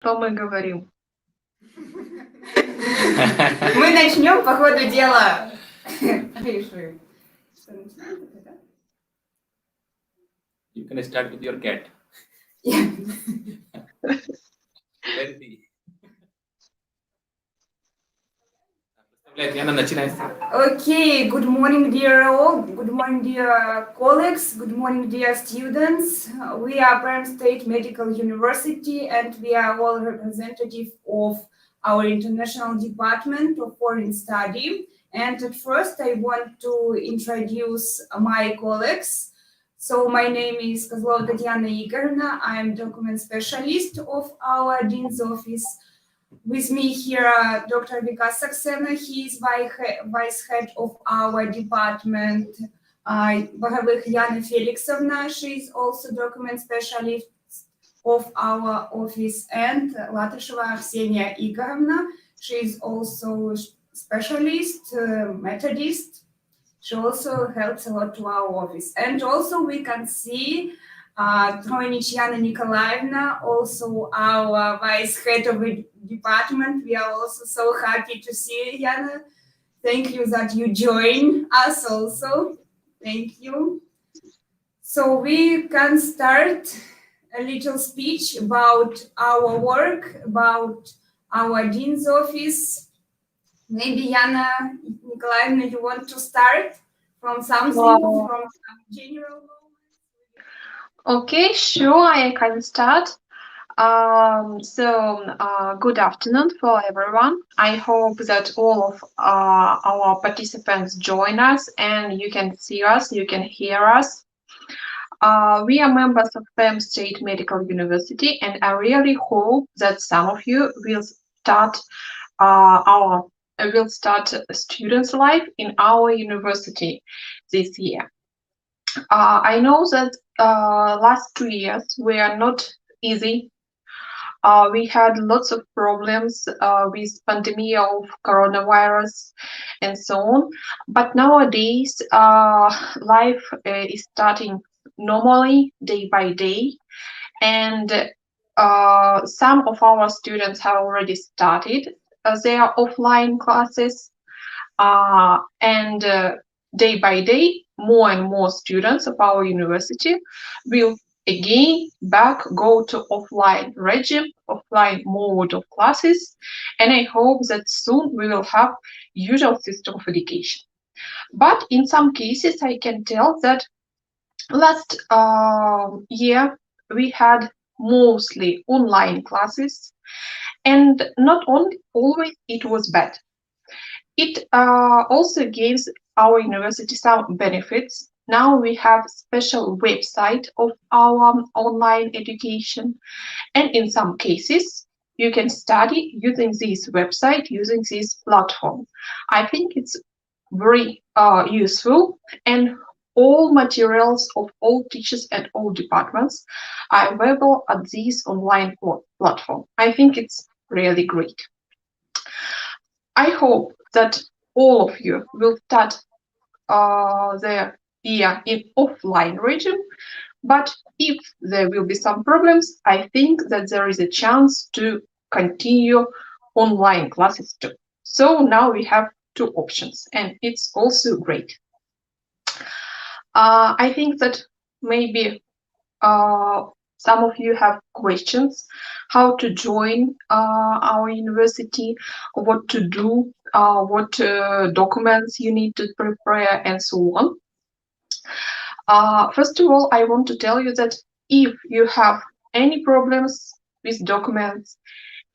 Что мы говорим? Мы начнем по ходу дела. Решим. Что начинаем тогда? You can start with your cat. Yeah. Yana, начинай. Okay, good morning, dear all. Good morning, dear colleagues. Good morning, dear students. We are Perm State Medical University, and we are all representative of our international department of foreign study. And at first, I want to introduce my colleagues. So my name is Kozlova Tatyana Igorevna. I am document specialist of our dean's office. With me here, Dr. Vikas Saxena. He is vice head of our department. Borovykh Yana Feliksovna. She is also document specialist of our office, and Latysheva Arseniya Igorevna. She is also specialist, methodist. She also helps a lot to our office. And also we can see Yana Mikhaylovna, also our vice head of the department. We are also so happy to see you, Yana. Thank you that you join us also. Thank you. So we can start a little speech about our work, about our dean's office. Maybe Yana Nikolaevna, you want to start from something, from some general moments? Okay, sure, I can start. Good afternoon for everyone. I hope that all of our participants join us and you can see us, you can hear us. We are members of Perm State Medical University, and I really hope that some of you will start students' life in our university this year. I know that last 2 years were not easy. We had lots of problems with pandemic of coronavirus and so on. But nowadays, life is starting normally day by day, and some of our students have already started their offline classes, and day by day, more and more students of our university will again go to offline regime, offline mode of classes, and I hope that soon we will have usual system of education. But in some cases, I can tell that last year we had mostly online classes, and not only always it was bad. It also gives our university some benefits. Now we have special website of our online education, and in some cases you can study using this website, using this platform. I think it's very useful, and all materials of all teachers and all departments are available at this online platform. I think it's really great. I hope that all of you will start their year in offline regime, but if there will be some problems, I think that there is a chance to continue online classes too. So now we have two options, and it's also great. I think that maybe some of you have questions how to join our university, what to do, what documents you need to prepare, and so on. First of all, I want to tell you that if you have any problems with documents,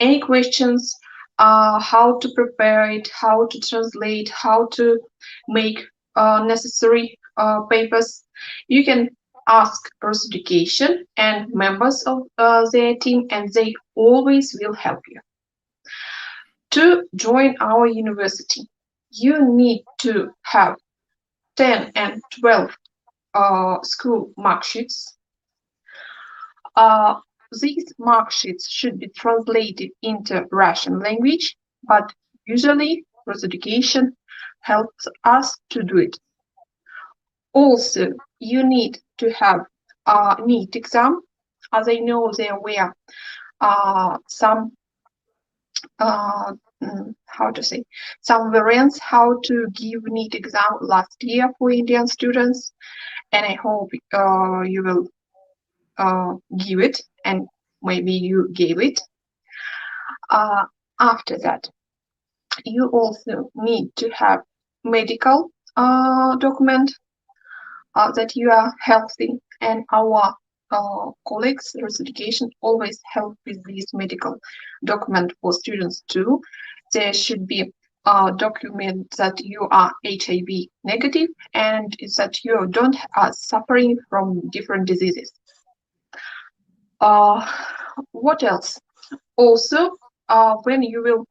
any questions, how to prepare it, how to translate, how to make necessary papers, you can ask Perth Education and members of their team, and they always will help you. To join our university, you need to have 10 and 12 school mark sheets. These mark sheets should be translated into Russian language, but usually Perth Education helps us to do it. Also, you need to have a NEET exam. As I know, there were some some variants how to give NEET exam last year for Indian students, and I hope you will give it, and maybe you gave it. After that, you also need to have medical document that you are healthy, and our colleagues certification always help with this medical document for students too. There should be a document that you are HIV negative and that you don't are suffering from different diseases. What else? Also, when you will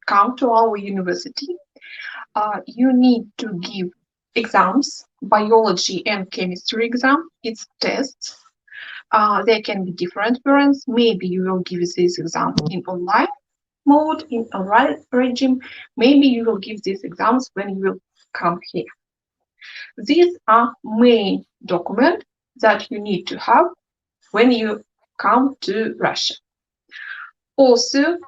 come to our university, you need to give exams, biology and chemistry exam. It's tests. There can be different variants. Maybe you will give this exam in online mode, in online regime. Maybe you will give these exams when you will come here. These are main documents that you need to have when you come to Russia. Also,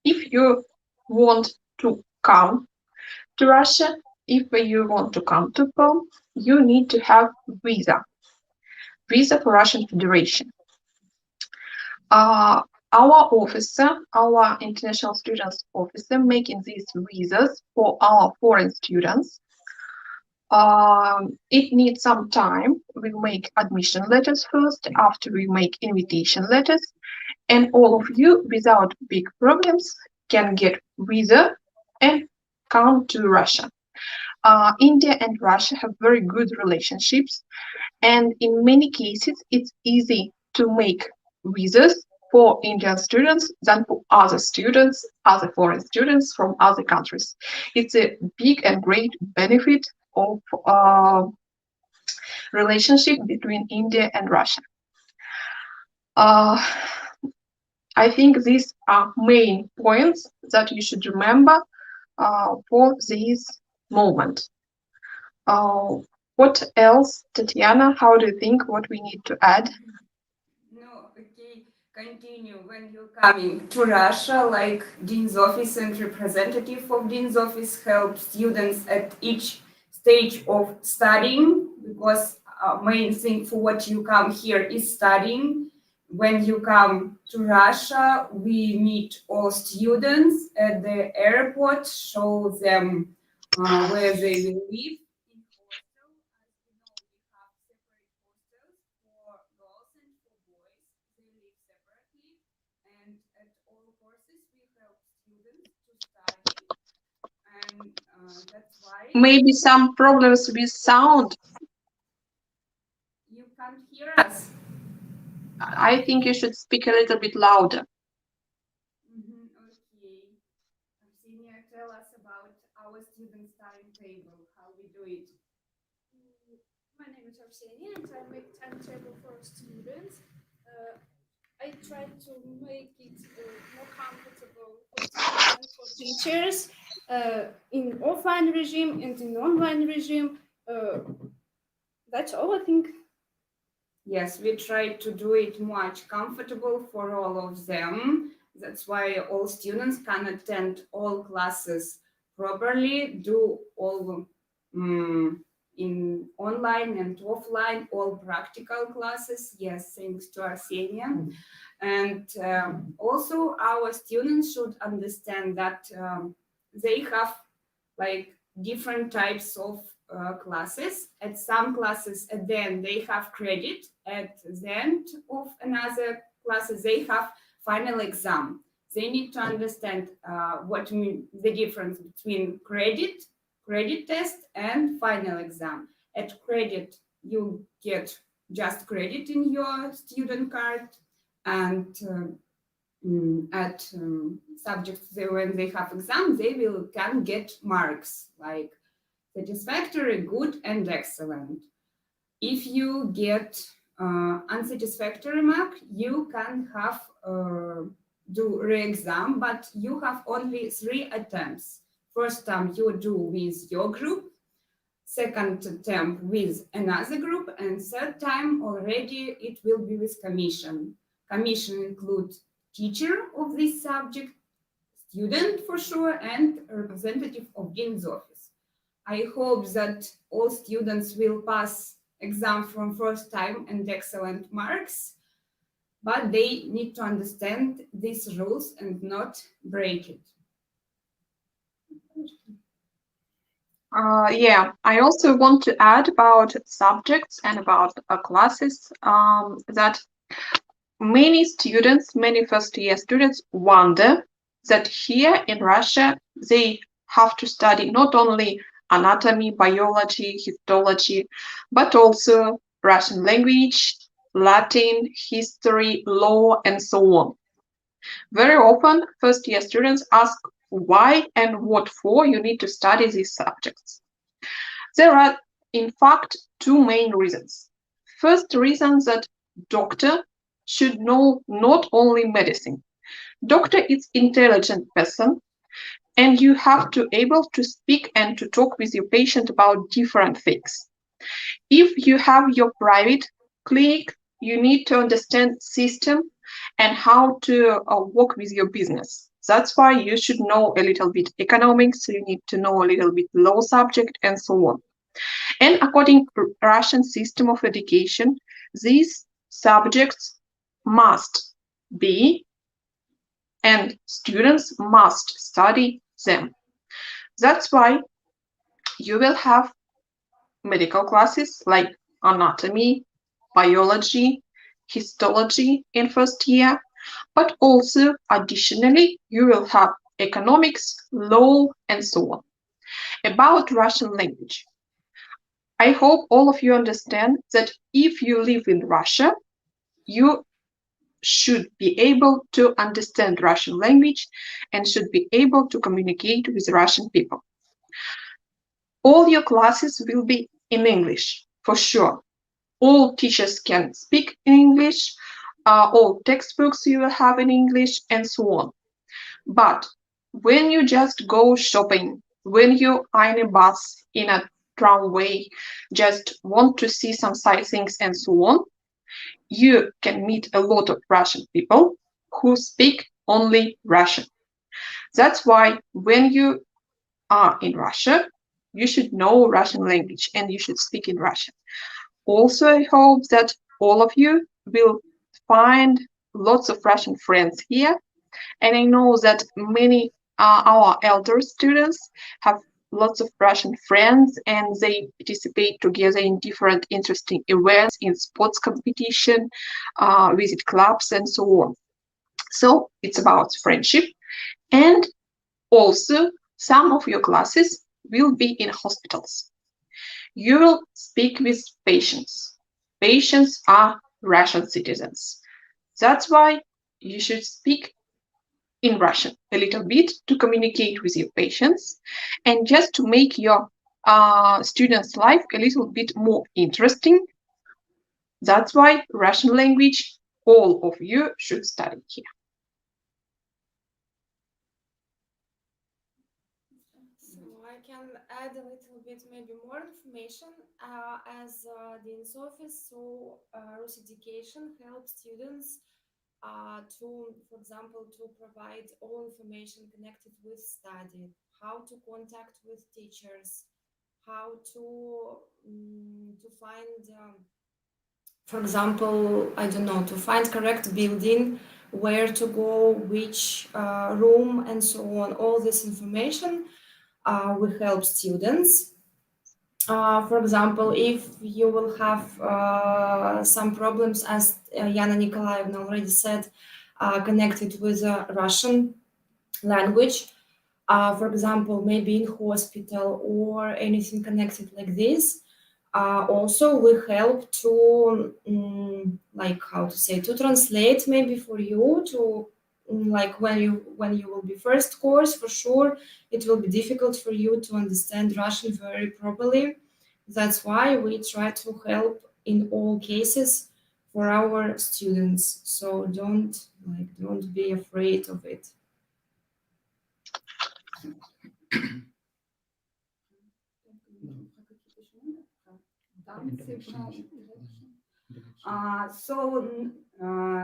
if you want to come to Russia, if you want to come to Perm, you need to have visa for Russian Federation. Our officer, our international students officer, making these visas for our foreign students. It needs some time. We make admission letters first, after we make invitation letters, and all of you, without big problems, can get visa and come to Russia. India and Russia have very good relationships, and in many cases, it's easy to make visas for Indian students than for other students, other foreign students from other countries. It's a big and great benefit of relationship between India and Russia. I think these are main points that you should remember for this moment. What else, Tatyana? How do you think? What we need to add? No, okay, continue. When you're coming to Russia, like Dean's Office and representative of Dean's Office help students at each stage of studying, because main thing for what you come here is studying. When you come to Russia, we meet all students at the airport, show them where they will live. In hostel, as you know, we have separate hostels for girls and for boys. They live separately, and at all courses we help students to study, and that's why Maybe some problems with sound. you can't hear us. I think you should speak a little bit louder. Okay. Arseniya, tell us about our students' timetable, how we do it. My name is Arseniya and I make timetable for students. I try to make it more comfortable for students and for teachers in offline regime and in online regime. That's all, I think. Yes, we try to do it much comfortable for all of them. That's why all students can attend all classes properly, do all in online and offline, all practical classes. Yes, thanks to Arseniya. And also our students should understand that they have like different types of classes. At some classes, at the end, they have credit. At the end of another classes, they have final exam. They need to understand what the difference between credit test, and final exam. At credit, you get just credit in your student card, and at subjects when they have exam, they can get marks like satisfactory, good, and excellent. If you get unsatisfactory mark, you can have do re-exam, but you have only 3 attempts. First time you do with your group, second term with another group, and third time already it will be with commission. Commission includes teacher of this subject, student for sure, and representative of dean's office. I hope that all students will pass exam from first time and excellent marks, but they need to understand these rules and not break it. Yeah, I also want to add about subjects and about classes that many students, many first-year students wonder that here in Russia they have to study not only anatomy, biology, histology, but also Russian language, Latin, history, law, and so on. Very often, first-year students ask why and what for you need to study these subjects. There are, in fact, two main reasons. First reason that doctor should know not only medicine. Doctor is intelligent person, and you have to able to speak and to talk with your patient about different things. If you have your private clinic, you need to understand system and how to work with your business. That's why you should know a little bit economics, you need to know a little bit law subject and so on. And according to Russian system of education, these subjects must be and students must study them. That's why you will have medical classes like anatomy, biology, histology in first year, but also additionally you will have economics, law, and so on. About Russian language, I hope all of you understand that if you live in Russia, you should be able to understand Russian language and should be able to communicate with Russian people. All your classes will be in English, for sure. All teachers can speak in English, all textbooks you will have in English, and so on. But when you just go shopping, when you are in a bus, in a tramway, just want to see some sightseeings and so on, you can meet a lot of Russian people who speak only Russian. That's why when you are in Russia, you should know Russian language and you should speak in Russian. Also, I hope that all of you will find lots of Russian friends here. And I know that many our elder students have lots of Russian friends and they participate together in different interesting events, in sports competition, visit clubs and so on. So it's about friendship. And also some of your classes will be in hospitals. You will speak with patients. Patients are Russian citizens. That's why you should speak in Russian a little bit to communicate with your patients and just to make your students' life a little bit more interesting. That's why Russian language, all of you should study here. So I can add a little bit, maybe more information as Dean's Office. So Rus Education helps students to, for example, to provide all information connected with study, how to contact with teachers, how to find, for example, I don't know, to find correct building, where to go, which room, and so on. All this information we help students. For example, if you will have some problems, as Yana Nikolaevna already said, connected with Russian language, for example, maybe in hospital or anything connected like this, also we help to, like, how to say, to translate maybe for you to, like, when you will be first course, for sure it will be difficult for you to understand Russian very properly. That's why we try to help in all cases for our students. So don't be afraid of it.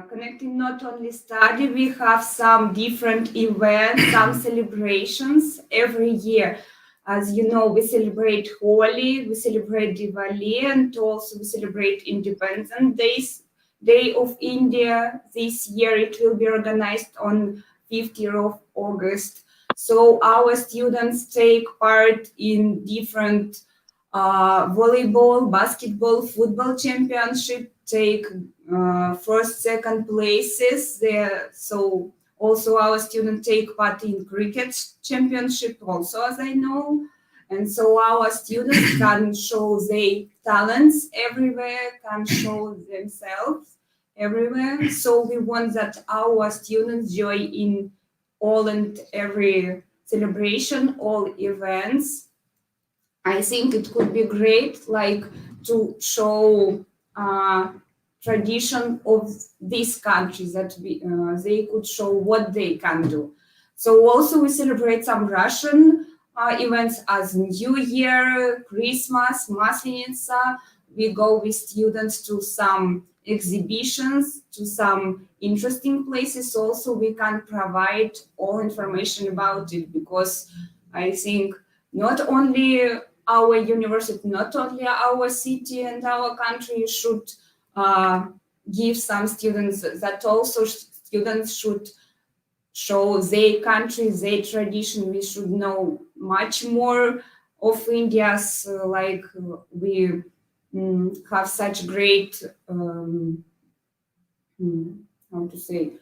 Connecting not only study, we have some different events, some celebrations every year. As you know, we celebrate Holi, we celebrate Diwali, and also we celebrate Independence Day of India. This year it will be organized on 5th of August. So our students take part in different volleyball, basketball, football championship, take first, second places there. So also our students take part in cricket championship also, as I know. And so our students can show their talents everywhere, can show themselves everywhere. So we want that our students join in all and every celebration, all events. I think it could be great, like to show tradition of this country, that they could show what they can do. So also we celebrate some Russian events as New Year, Christmas, Maslenitsa. We go with students to some exhibitions, to some interesting places. Also, we can provide all information about it, because I think not only our university, not only our city and our country should give some students, that also students should show their country, their tradition. We should know much more of India's, like we have such great, how to say,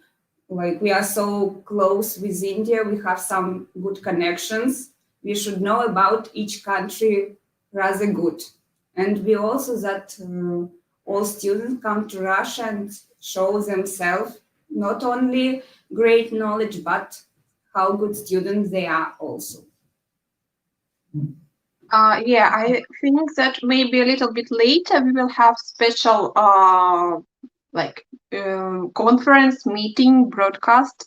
like we are so close with India, we have some good connections. We should know about each country rather good. And we also that all students come to Russia and show themselves not only great knowledge, but how good students they are also. Yeah, I think that maybe a little bit later we will have special conference meeting broadcast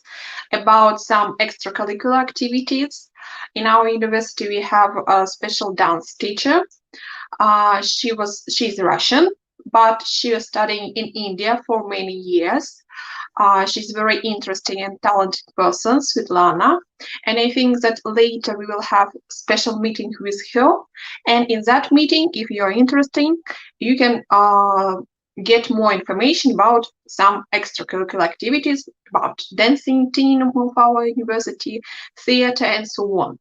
about some extracurricular activities. In our university, we have a special dance teacher. She's Russian, but she was studying in India for many years. She's a very interesting and talented person, Svetlana. And I think that later we will have special meeting with her. And in that meeting, if you're interested, you can get more information about some extracurricular activities, about dancing team of our university, theater, and so on.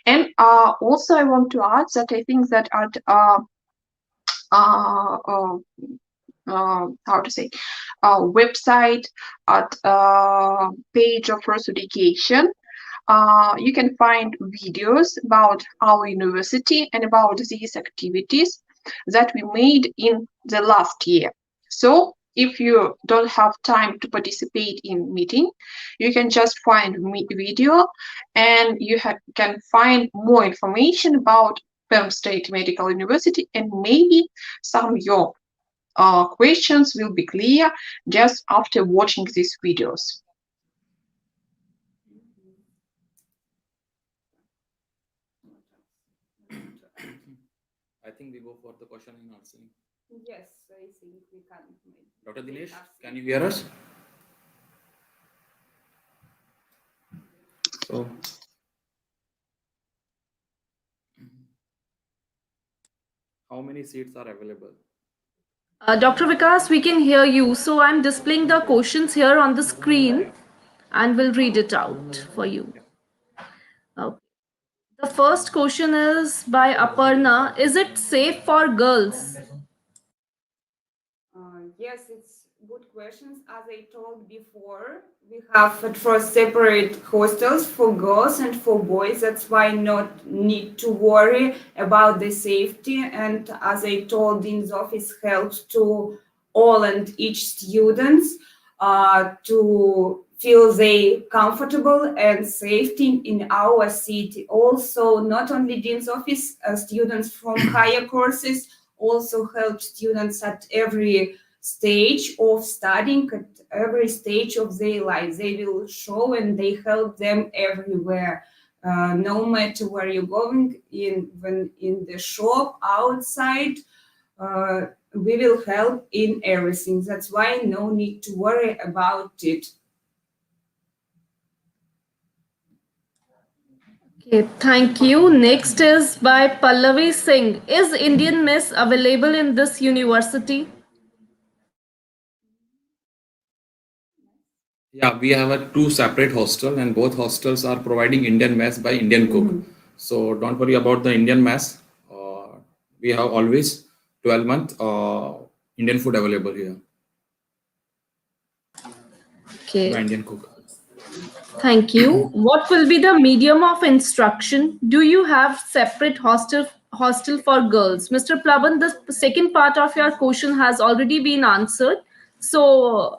And also I want to add that I think that at website, at page of First Education, you can find videos about our university and about these activities that we made in the last year. So if you don't have time to participate in meeting, you can just find video, and you can find more information about Perm State Medical University, and maybe some of your questions will be clear just after watching these videos. I think we go for the question and answering. Yes, I think we can. Dr. Dinesh, can you hear us? So, how many seats are available? Dr. Vikas, we can hear you. So I'm displaying the questions here on the screen and we'll read it out for you. Okay. The first question is by Aparna. Is it safe for girls? Yes, it's good questions. As I told before, we have at first separate hostels for girls and for boys. That's why not need to worry about the safety. And as I told, Dean's office helps to all and each students to feel they comfortable and safety in our city. Also, not only Dean's office, students from higher courses also help students at every stage of studying, at every stage of their life. They will show and they help them everywhere. No matter where you're going, when in the shop, outside, we will help in everything. That's why no need to worry about it. Okay, thank you. Next is by Pallavi Singh. Is Indian mess available in this university? Yeah, we have two separate hostel, and both hostels are providing Indian mess by Indian cook. So don't worry about the Indian mess. We have always 12-month Indian food available here Okay, by Indian cook. thank you. What will be the medium of instruction? Do you have separate hostel for girls? Mr. Plavan, the second part of your question has already been answered. So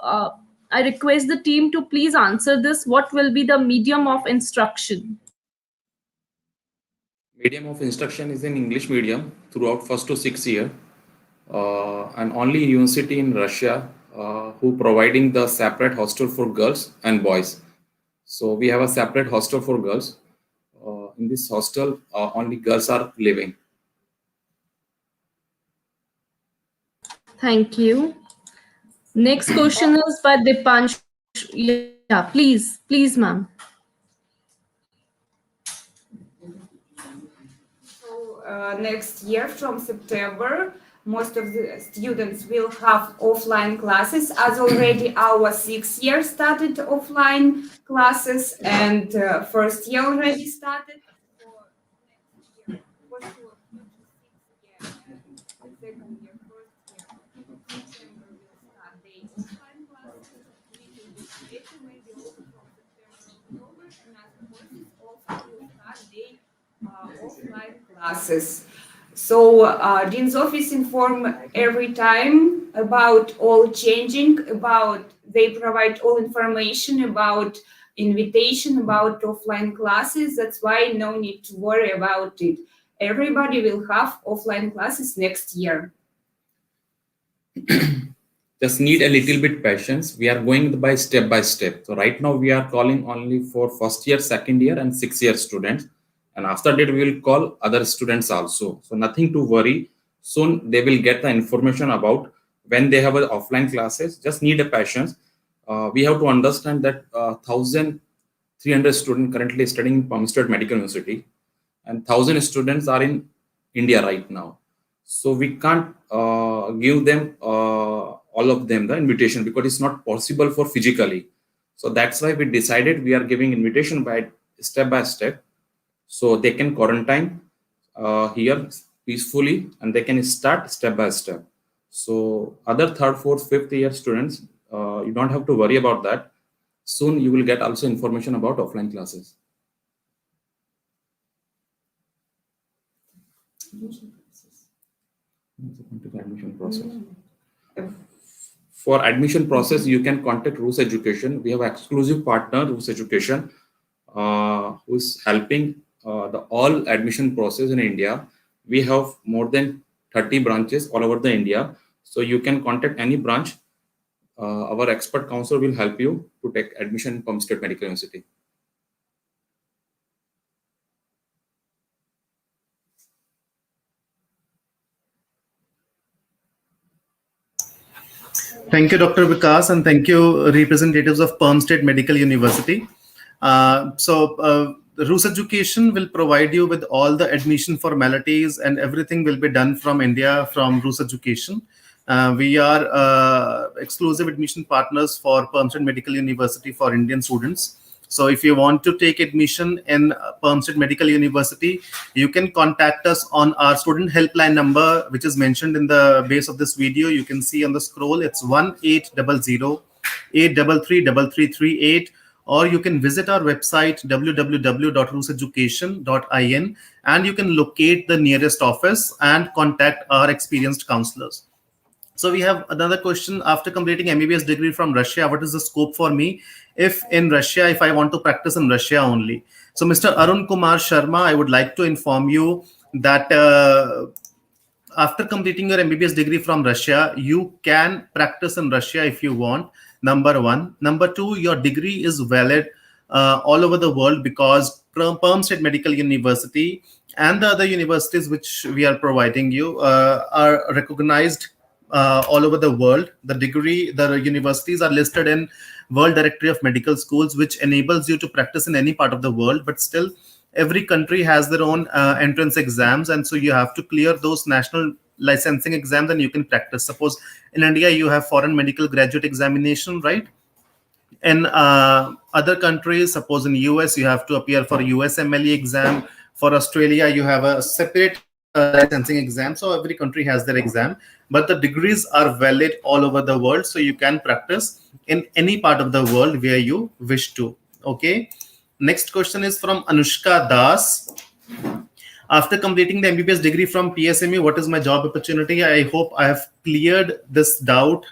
I request the team to please answer this. What will be the medium of instruction? Medium of instruction is in English medium throughout first to 6 year, and only university in Russia who providing the separate hostel for girls and boys. So we have a separate hostel for girls. In this hostel, only girls are living. Thank you. Next question is by Dipansh. Yeah, please, ma'am. So next year from September, most of the students will have offline classes, as already our 6th year started offline classes, and first year already started. For next year, for sure, future 6th year and second year, first year, from September will start the offline classes, little bit later, maybe also from September, October, and other courses also will start the offline classes. So Dean's office inform every time about all changing, about they provide all information about invitation, about offline classes. That's why no need to worry about it. Everybody will have offline classes next year. Just need a little bit patience. We are going by step. So right now we are calling only for first year, second year, and 6th year students. And after that, we will call other students also. So nothing to worry. Soon they will get the information about when they have offline classes. Just need a patience. We have to understand that 1,300 students currently studying in Perm State Medical University, and 1,000 students are in India right now. So we can't give them all of them the invitation because it's not possible for physically. So that's why we decided we are giving invitation by step, so they can quarantine here peacefully and they can start step by step. So other 3rd, 4th, 5th year students, you don't have to worry about that. Soon you will get also information about offline classes. Admission process. For admission process, you can contact Rus Education. We have exclusive partner, Rus Education, who is helping the all admission process in India. We have more than 30 branches all over the India. So you can contact any branch. Our expert counselor will help you to take admission in Perm State Medical University. Thank you, Dr. Vikas, and thank you, representatives of Perm State Medical University. Rus Education will provide you with all the admission formalities, and everything will be done from India, from Rus Education. We are exclusive admission partners for Perm State Medical University for Indian students. So if you want to take admission in Perm State Medical University, you can contact us on our student helpline number, which is mentioned in the base of this video. You can see on the scroll, it's 1-800-833-3338, or you can visit our website www.ruseducation.in, and you can locate the nearest office and contact our experienced counselors. So we have another question. After completing MBBS degree from Russia, what is the scope for me if I want to practice in Russia only? So Mr. Arun Kumar Sharma, I would like to inform you that after completing your MBBS degree from Russia, you can practice in Russia if you want, number one. Number two, your degree is valid all over the world because Perm State Medical University and the other universities which we are providing you are recognized all over the world. The universities are listed in World Directory of Medical Schools, which enables you to practice in any part of the world. But still, every country has their own entrance exams, and so you have to clear those national licensing exams, and you can practice. Suppose in India, you have foreign medical graduate examination, right? In other countries, suppose in US, you have to appear for USMLE exam. For Australia, you have a separate licensing exam. So every country has their exam, but the degrees are valid all over the world. So you can practice in any part of the world where you wish to. Okay. Next question is from Anushka Das. After completing the MBBS degree from PSMU, what is my job opportunity? I hope I have cleared this doubt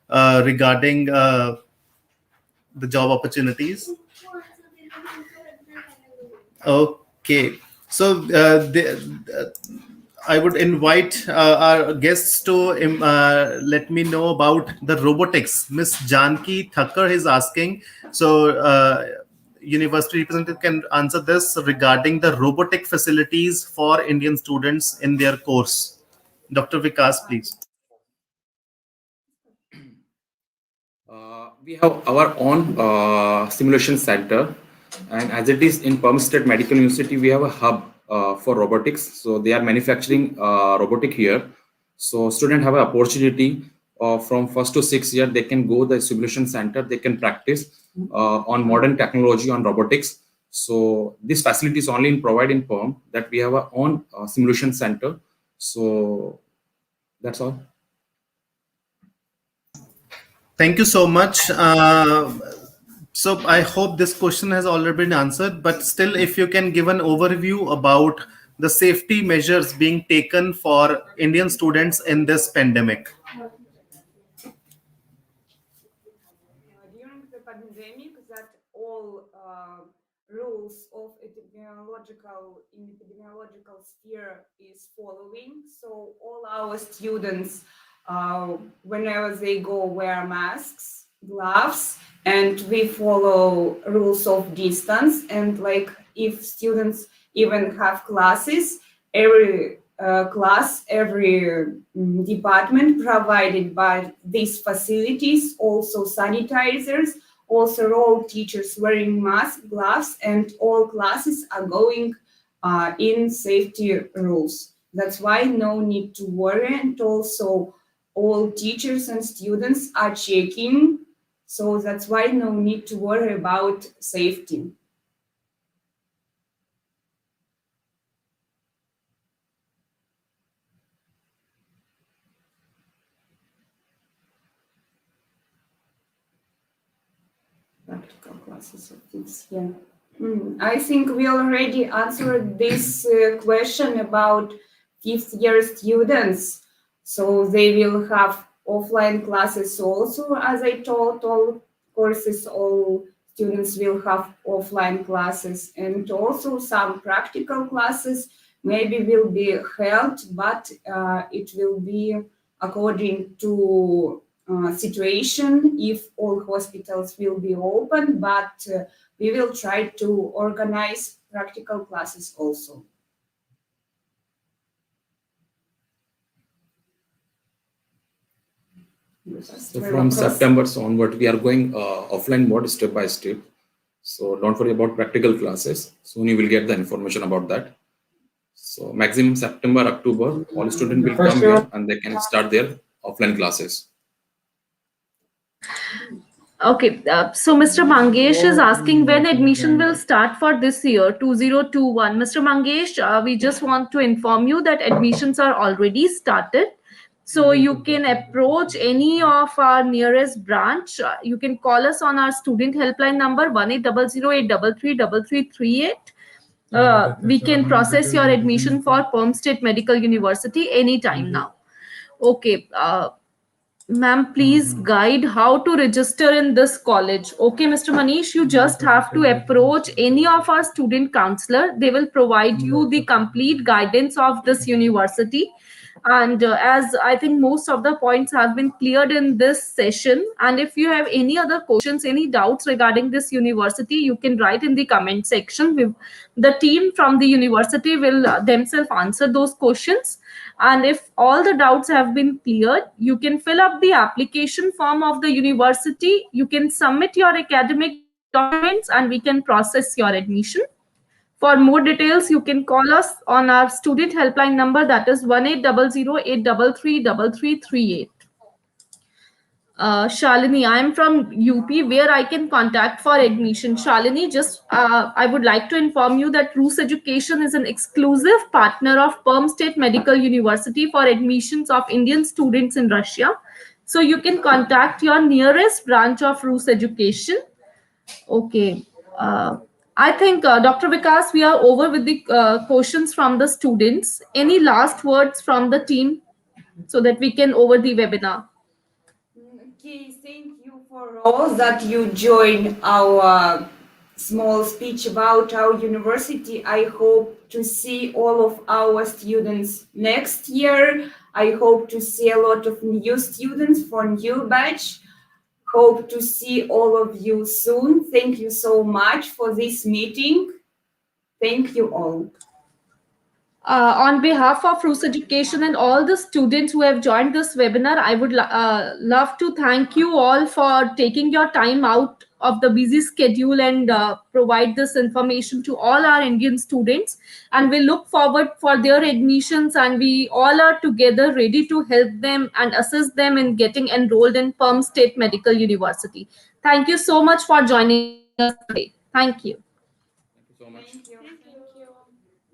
regarding the job opportunities. Okay, so I would invite our guests to let me know about the robotics. Miss Janki Thakkar is asking, so university representative can answer this regarding the robotic facilities for Indian students in their course. Dr. Vikas, please. We have our own simulation center, and as it is in Perm State Medical University, we have a hub for robotics. So they are manufacturing robotic here. So students have an opportunity from 1st to 6th year, they can go the simulation center, they can practice on modern technology on robotics. So this facility is only provided in Perm, that we have our own simulation center. So that's all. Thank you so much. So I hope this question has already been answered, but still, if you can give an overview about the safety measures being taken for Indian students in this pandemic. During the pandemic, that all rules of epidemiological sphere is following. So all our students, whenever they go, wear masks, gloves, and we follow rules of distance. And like if students even have classes, every class, every department provided by these facilities, also sanitizers, also all teachers wearing masks, gloves, and all classes are going in safety rules. That's why no need to worry, and also all teachers and students are checking. So that's why no need to worry about safety. Practical classes of this, yeah. I think we already answered this question about 5th year students. So they will have offline classes also, as I told, all courses, all students will have offline classes, and also some practical classes maybe will be held, but it will be according to situation, if all hospitals will be open, but we will try to organize practical classes also. So from September onward, we are going offline mode step by step. So don't worry about practical classes. Soon you will get the information about that. So maximum September, October, all students will come here and they can start their offline classes. Okay, so Mr. Mangesh is asking when admission will start for this year, 2021. Mr. Mangesh, we just want to inform you that admissions are already started. So you can approach any of our nearest branch. You can call us on our student helpline number 1800-833-3338. We can process your admission for Perm State Medical University anytime now. Okay. Ma'am, please guide how to register in this college. Okay, Mr. Manish, you just have to approach any of our student counselor. They will provide you the complete guidance of this university. And as I think most of the points have been cleared in this session, and if you have any other questions, any doubts regarding this university, you can write in the comment section. The team from the university will themselves answer those questions. And if all the doubts have been cleared, you can fill up the application form of the university. You can submit your academic documents and we can process your admission. For more details, you can call us on our student helpline number, that is 1800 Shalini, I am from UP, where I can contact for admission. Shalini, just I would like to inform you that Rus Education is an exclusive partner of Perm State Medical University for admissions of Indian students in Russia. So you can contact your nearest branch of Rus Education. Okay. I think, Dr. Vikas, we are over with the questions from the students. Any last words from the team so that we can over the webinar? Okay, thank you for all that you joined our small speech about our university. I hope to see all of our students next year. I hope to see a lot of new students for new batch. Hope to see all of you soon. Thank you so much for this meeting. Thank you all. On behalf of Rus Education and all the students who have joined this webinar, I would love to thank you all for taking your time out of the busy schedule and provide this information to all our Indian students. And we look forward for their admissions, and we all are together ready to help them and assist them in getting enrolled in Perm State Medical University. Thank you so much for joining us today. Thank you. Thank you so much.